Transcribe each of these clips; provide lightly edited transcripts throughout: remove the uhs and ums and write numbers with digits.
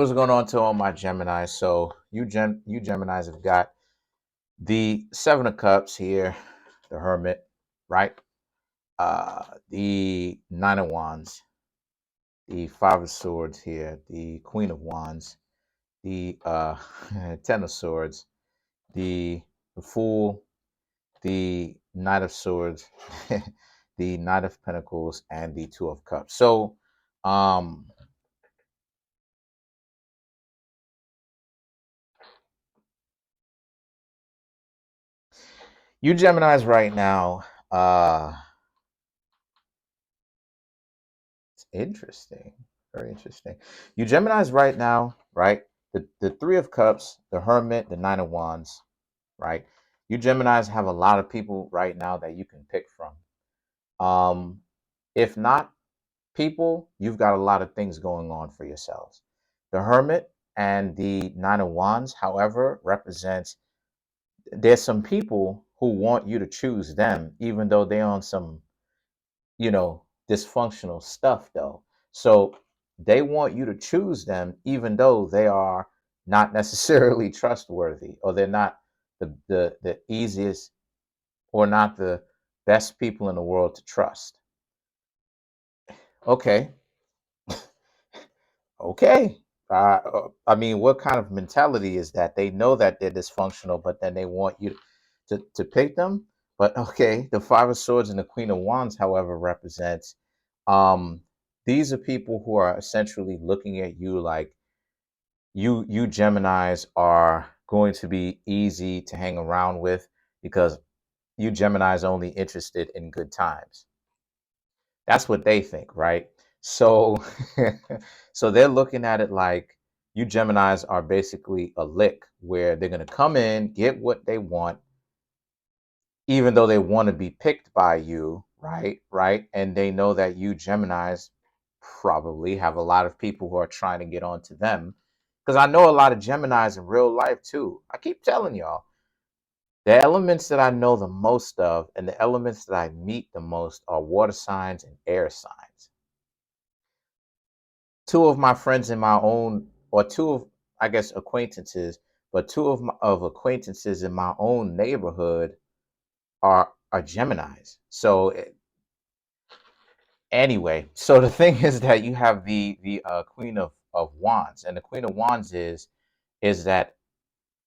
What's going on to all my Geminis? So you Geminis have got the Seven of Cups here, the Hermit, right? The Nine of Wands, the Five of Swords here, the Queen of Wands, the Ten of Swords, the Fool, the Knight of Swords, the Knight of Pentacles, and the Two of Cups. So um you Geminis right now, it's interesting. Very interesting. You Geminis right now, right? The Three of Cups, the Hermit, the Nine of Wands, right? You Geminis have a lot of people right now that you can pick from. If not people, you've got a lot of things going on for yourselves. The Hermit and the Nine of Wands, however, represents there's some people who want you to choose them, even though they're on some dysfunctional stuff though. So they want you to choose them even though they are not necessarily trustworthy, or they're not the easiest, or not the best people in the world to trust. Okay. Okay. I mean, what kind of mentality is that? They know that they're dysfunctional, but then they want you to pick them. But okay, the Five of Swords and the Queen of Wands, however, represents um, these are people who are essentially looking at you like you Geminis are going to be easy to hang around with, because you Geminis only interested in good times. That's what they think, right? So, so they're looking at it like you Geminis are basically a lick where they're going to come in, get what they want, even though they want to be picked by you, right? Right. And they know that you Geminis probably have a lot of people who are trying to get onto them. Because I know a lot of Geminis in real life too. I keep telling y'all, the elements that I know the most of and the elements that I meet the most are water signs and air signs. Two of my friends in my own, or two of, I guess, acquaintances, but two of acquaintances in my own neighborhood are Geminis. So anyway, so the thing is that you have the Queen of Wands, and the Queen of Wands is that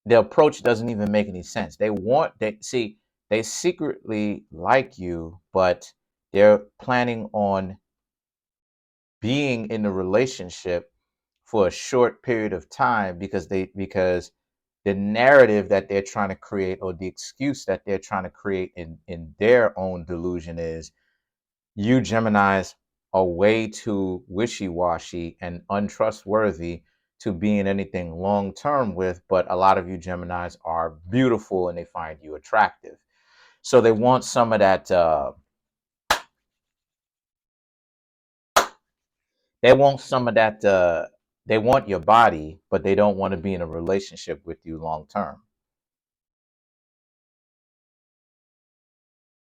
the approach doesn't even make any sense. They secretly like you, but they're planning on being in the relationship for a short period of time, because the narrative that they're trying to create, or the excuse that they're trying to create in their own delusion, is you Geminis are way too wishy-washy and untrustworthy to be in anything long term with, but a lot of you Geminis are beautiful and they find you attractive. So they want some of that they want some of that they want your body, but they don't want to be in a relationship with you long term.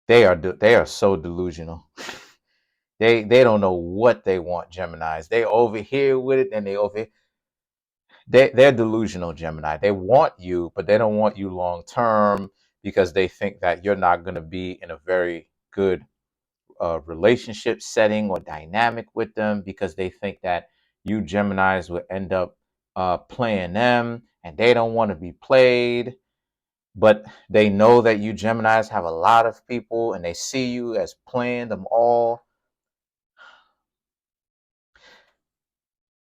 They are so delusional. They don't know what they want, Geminis. They over here with it, and they're delusional, Gemini. They want you, but they don't want you long term, because they think that you're not going to be in a very good relationship setting or dynamic with them, because they think that you Geminis will end up playing them, and they don't want to be played. But they know that you Geminis have a lot of people, and they see you as playing them all.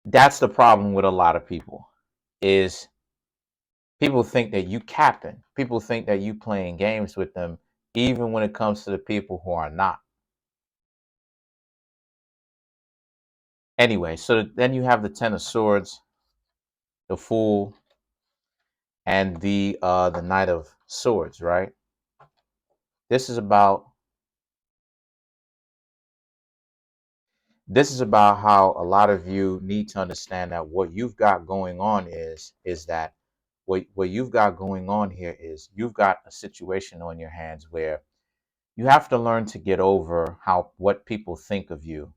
That's the problem with a lot of people, is people think that you capping. People think that you playing games with them, even when it comes to the people who are not. Anyway, so then you have the Ten of Swords, the Fool, and the Knight of Swords, right? This is about how a lot of you need to understand that what you've got going on is that what you've got going on here is you've got a situation on your hands where you have to learn to get over how what people think of you.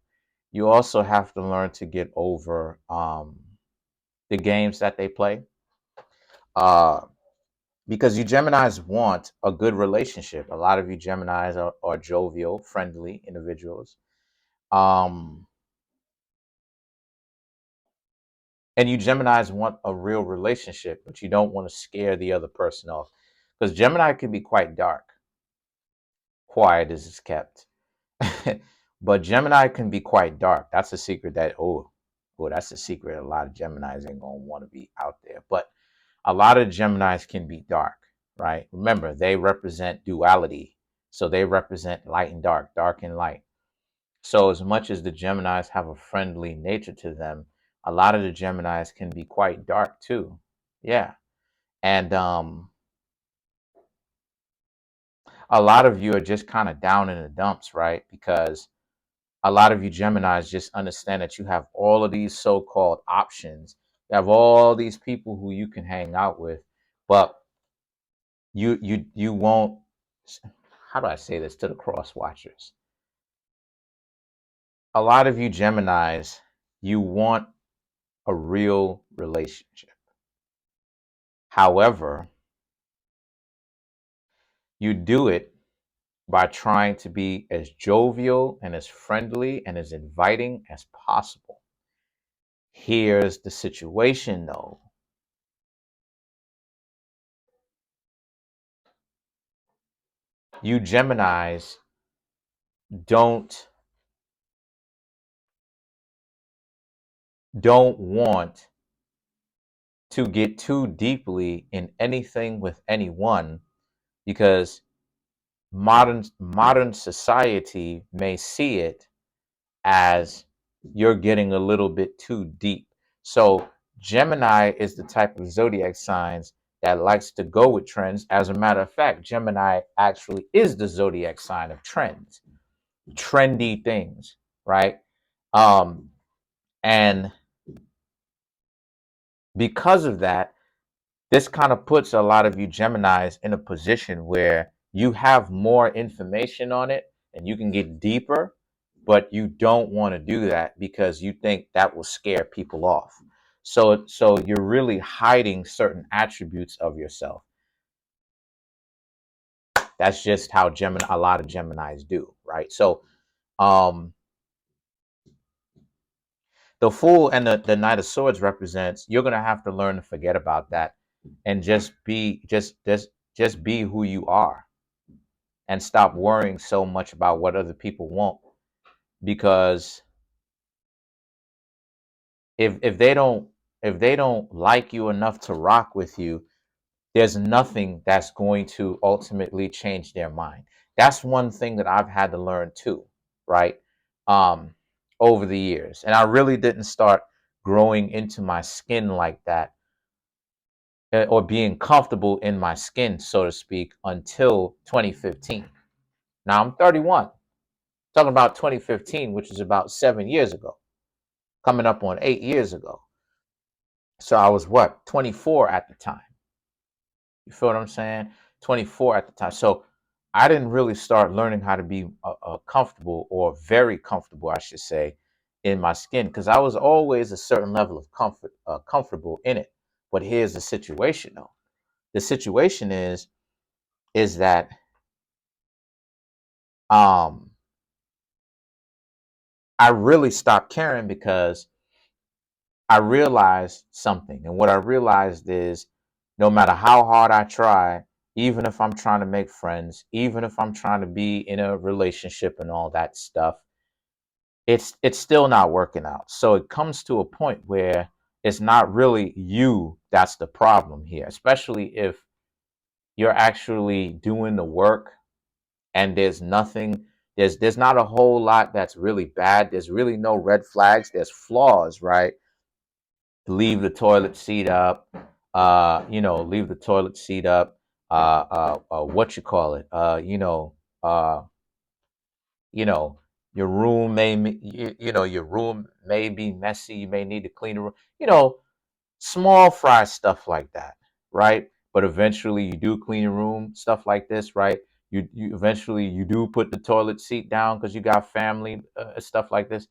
You also have to learn to get over the games that they play. Uh, because you Geminis want a good relationship. A lot of you Geminis are jovial, friendly individuals. Um, and you Geminis want a real relationship, but you don't want to scare the other person off. Because Gemini can be quite dark, quiet as it's kept. But Gemini can be quite dark. That's a secret that, that's a secret a lot of Geminis ain't going to want to be out there. But a lot of Geminis can be dark, right? Remember, they represent duality. So they represent light and dark and light. So as much as the Geminis have a friendly nature to them, a lot of the Geminis can be quite dark too. Yeah. And a lot of you are just kind of down in the dumps, right? Because a lot of you Geminis just understand that you have all of these so-called options. You have all these people who you can hang out with, but you won't. How do I say this to the cross watchers? A lot of you Geminis, you want a real relationship. However, you do it by trying to be as jovial and as friendly and as inviting as possible. Here's the situation though. You Geminis don't want to get too deeply in anything with anyone because modern society may see it as you're getting a little bit too deep. So Gemini is the type of zodiac signs that likes to go with trends. As a matter of fact, Gemini actually is the zodiac sign of trends, trendy things, right? Um, and because of that, this kind of puts a lot of you Geminis in a position where you have more information on it and you can get deeper, but you don't want to do that because you think that will scare people off. So you're really hiding certain attributes of yourself. That's just how a lot of Geminis do, right? So um the Fool and the Knight of Swords represents you're gonna have to learn to forget about that and just be who you are and stop worrying so much about what other people want, because if they don't like you enough to rock with you, there's nothing that's going to ultimately change their mind. That's one thing that I've had to learn too, right? um Over the years, and I really didn't start growing into my skin like that, or being comfortable in my skin, so to speak, until 2015. Now I'm 31. Talking about 2015, which is about 7 years ago, coming up on 8 years ago. So I was what, 24 at the time. You feel what I'm saying? 24 at the time. So I didn't really start learning how to be comfortable, or very comfortable, I should say, in my skin, because I was always a certain level of comfortable in it. But here's the situation, though. The situation is that um, I really stopped caring because I realized something. And what I realized is no matter how hard I try, even if I'm trying to make friends, even if I'm trying to be in a relationship and all that stuff, it's still not working out. So it comes to a point where it's not really you that's the problem here, especially if you're actually doing the work and there's not a whole lot that's really bad. There's really no red flags. There's flaws, right? Leave the toilet seat up, leave the toilet seat up, what you call it, uh, you know, your room your room may be messy. You may need to clean the room, small fry stuff like that, right? But eventually you do clean your room, stuff like this, right? You eventually you do put the toilet seat down because you got family, stuff like this,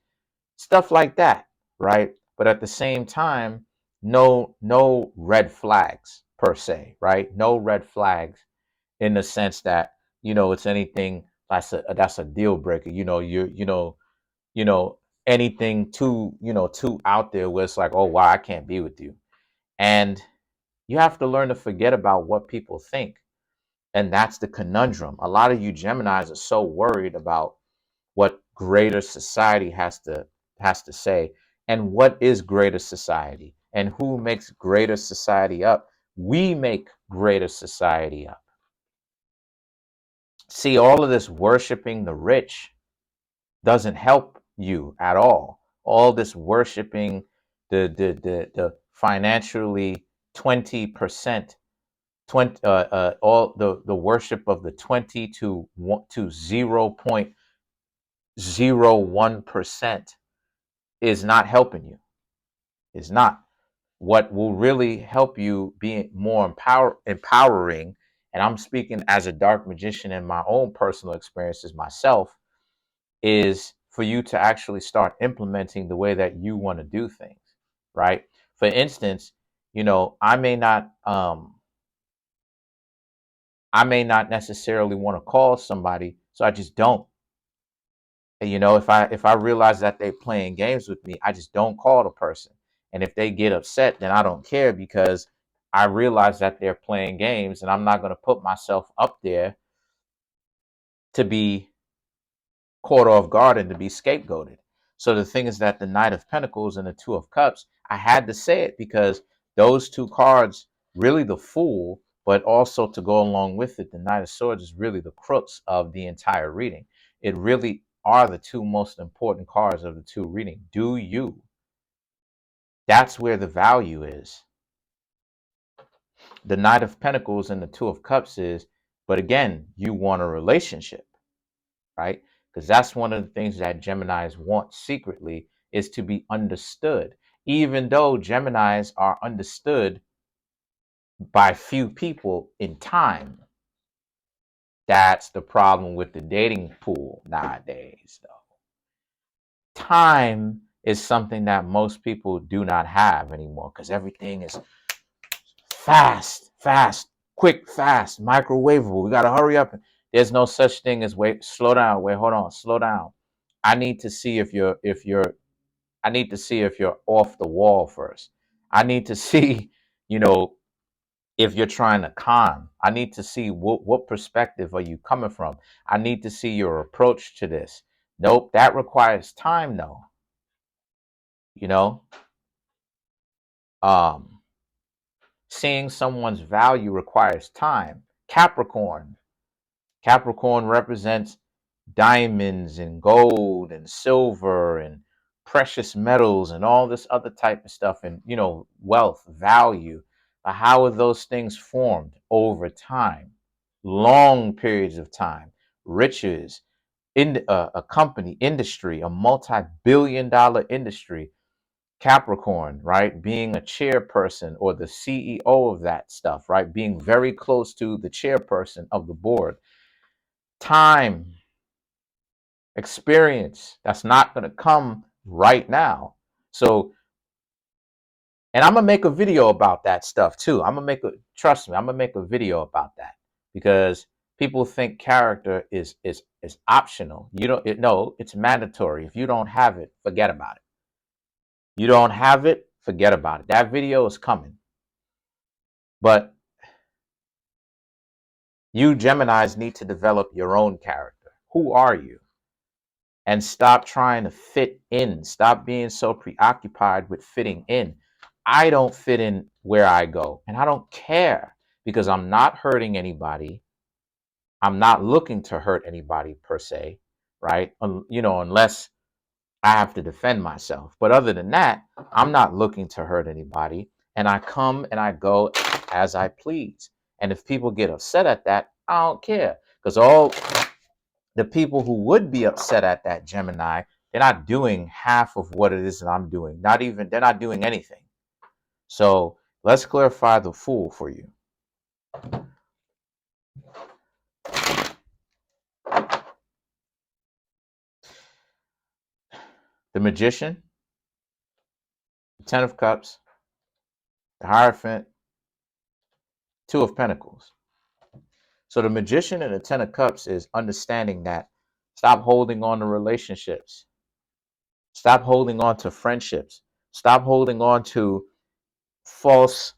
stuff like that, right? But at the same time, no red flags per se, right? No red flags in the sense that, it's anything that's a deal breaker. You know, anything too out there where it's like, oh wow, I can't be with you. And you have to learn to forget about what people think. And that's the conundrum. A lot of you Geminis are so worried about what greater society has to say. And what is greater society? And who makes greater society up? We make greater society up. See, all of this worshiping the rich doesn't help you at all. All this worshiping the financially 20%, 20 all the worship of the 20 to 0.01% is not helping you. It's not. What will really help you be more empowering, and I'm speaking as a dark magician in my own personal experiences myself, is for you to actually start implementing the way that you want to do things, right? For instance, I may not necessarily want to call somebody, so I just don't. And, if I realize that they're playing games with me, I just don't call the person. And if they get upset, then I don't care, because I realize that they're playing games, and I'm not going to put myself up there to be caught off guard and to be scapegoated. So the thing is that the Knight of Pentacles and the Two of Cups, I had to say it because those two cards, really the Fool, but also to go along with it, the Knight of Swords is really the crux of the entire reading. It really are the two most important cards of the two reading. Do you? That's where the value is. The Knight of Pentacles and the Two of Cups is, but again, you want a relationship, right? Because that's one of the things that Geminis want secretly, is to be understood. Even though Geminis are understood by few people in time, that's the problem with the dating pool nowadays, though. Time is something that most people do not have anymore, because everything is fast, quick, fast, microwavable. We got to hurry up. There's no such thing as wait, slow down, wait, hold on, slow down. I need to see I need to see if you're off the wall first. I need to see, if you're trying to con. I need to see what perspective are you coming from. I need to see your approach to this. Nope, that requires time though. You know, um, seeing someone's value requires time. Capricorn represents diamonds and gold and silver and precious metals and all this other type of stuff, and wealth, value. But how are those things formed? Over time, long periods of time. Riches, in a company, industry, a multi-billion-dollar industry. Capricorn, right? Being a chairperson or the CEO of that stuff, right? Being very close to the chairperson of the board. Time, experience, that's not going to come right now. So, and I'm going to make a video about that stuff too. Trust me, I'm going to make a video about that, because people think character is optional. You don't, no, it's mandatory. If you don't have it, forget about it. You don't have it, forget about it. That video is coming. But you Geminis need to develop your own character. Who are you? And stop trying to fit in. Stop being so preoccupied with fitting in. I don't fit in where I go, and I don't care, because I'm not hurting anybody. I'm not looking to hurt anybody per se, right? Unless I have to defend myself. But other than that, I'm not looking to hurt anybody, and I come and I go as I please. And if people get upset at that, I don't care, because all the people who would be upset at that Gemini, they're not doing half of what it is that I'm doing. They're not doing anything. So let's clarify the Fool for you. The Magician, the Ten of Cups, The Hierophant, Two of Pentacles. So the Magician and the Ten of Cups is understanding that stop holding on to relationships. Stop holding on to friendships. Stop holding on to false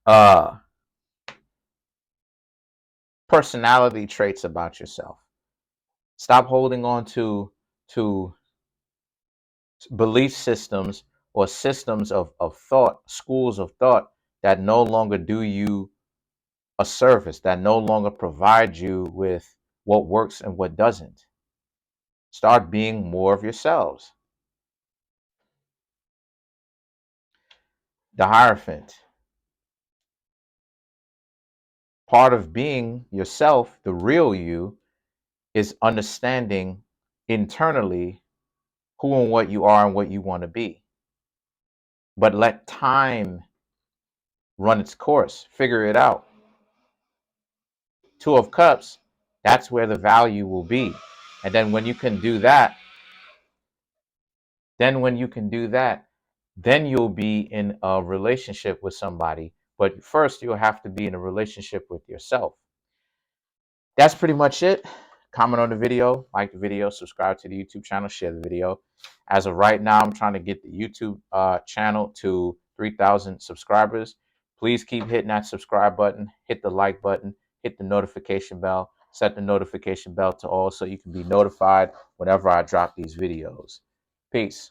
uh, personality traits about yourself. Stop holding on to belief systems or systems of thought, schools of thought that no longer do you a service, that no longer provide you with what works and what doesn't. Start being more of yourselves. The Hierophant. Part of being yourself, the real you, is understanding internally who and what you are and what you want to be. But let time run its course, figure it out. Two of Cups, that's where the value will be. And then when you can do that, then you'll be in a relationship with somebody. But first, you'll have to be in a relationship with yourself. That's pretty much it. Comment on the video, like the video, subscribe to the YouTube channel, share the video. As of right now, I'm trying to get the YouTube channel to 3,000 subscribers. Please keep hitting that subscribe button, hit the like button, hit the notification bell, set the notification bell to all so you can be notified whenever I drop these videos. Peace.